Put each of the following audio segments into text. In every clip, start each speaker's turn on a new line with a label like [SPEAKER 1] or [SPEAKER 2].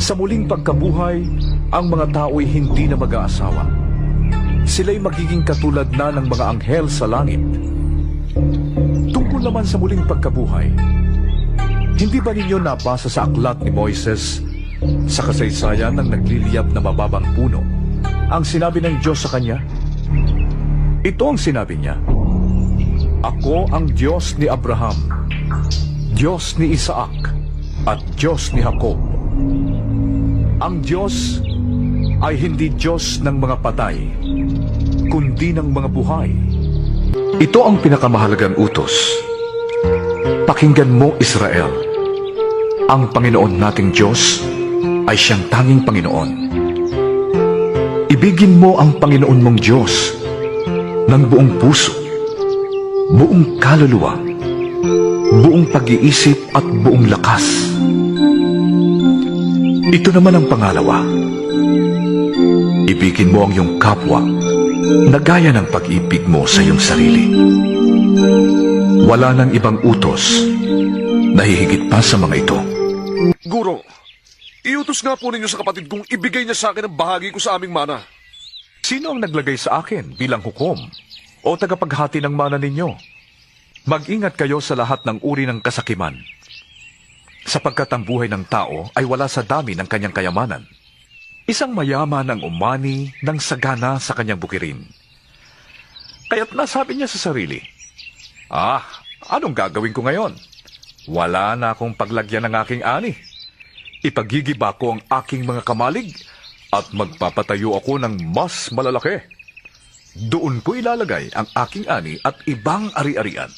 [SPEAKER 1] Sa muling pagkabuhay, ang mga tao'y hindi na mag-aasawa. Sila'y magiging katulad na ng mga anghel sa langit. Tungkol naman sa muling pagkabuhay, hindi ba ninyo nabasa sa aklat ni Moises sa kasaysayan ng nagliliyab na mababang puno ang sinabi ng Diyos sa kanya? Ito ang sinabi niya: "Ako ang Diyos ni Abraham, Diyos ni Isaac, at Diyos ni Jacob." Ang Diyos ay hindi Diyos ng mga patay, kundi ng mga buhay. Ito ang pinakamahalagang utos. Pakinggan mo, Israel. Ang Panginoon nating Diyos ay siyang tanging Panginoon. Ibigin mo ang Panginoon mong Diyos ng buong puso, buong kaluluwa, buong pag-iisip at buong lakas. Ito naman ang pangalawa. Ibigin mo ang iyong kapwa na gaya ng pag-ibig mo sa iyong sarili. Wala nang ibang utos na hihigit pa sa mga ito.
[SPEAKER 2] Guro, iutos nga po ninyo sa kapatid kong ibigay niya sa akin ang bahagi ko sa aming mana.
[SPEAKER 1] Sino ang naglagay sa akin bilang hukom o tagapaghati ng mana ninyo? Mag-ingat kayo sa lahat ng uri ng kasakiman, sapagkat ang buhay ng tao ay wala sa dami ng kanyang kayamanan. Isang mayaman ang umani ng sagana sa kanyang bukirin. Kaya't nasabi niya sa sarili, anong gagawin ko ngayon? Wala na akong paglagyan ng aking ani. Ipagigiba ko ang aking mga kamalig at magpapatayo ako ng mas malalaki. Doon ko ilalagay ang aking ani at ibang ari-arian.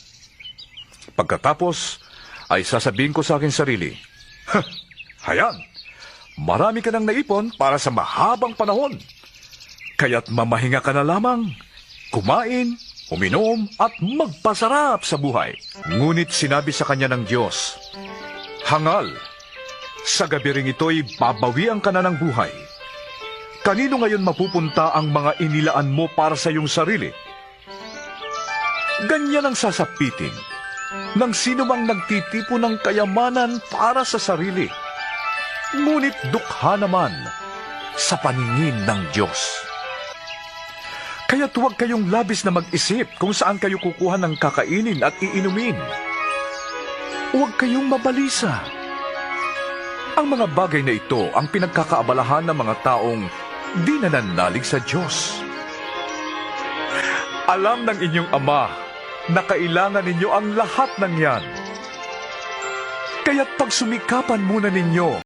[SPEAKER 1] Pagkatapos ay sasabihin ko sa aking sarili, hayan, marami ka nang naipon para sa mahabang panahon. Kaya't mamahinga ka na lamang, kumain, uminom at magpasarap sa buhay. Ngunit sinabi sa kanya ng Diyos, hangal, sa gabi ring ito'y babawian ka na ng buhay. Kanino ngayon mapupunta ang mga inilaan mo para sa iyong sarili? Ganyan ang sasapitin ng sino mang nagtitipo ng kayamanan para sa sarili, ngunit dukha naman sa paningin ng Diyos. Kaya't huwag kayong labis na mag-isip kung saan kayo kukuha ng kakainin at iinumin. Huwag kayong mabalisa. Ang mga bagay na ito ang pinagkakaabalahan ng mga taong di nananalig sa Diyos. Alam ng inyong Ama na kailangan ninyo ang lahat ng yan. Kaya't pagsumikapan muna ninyo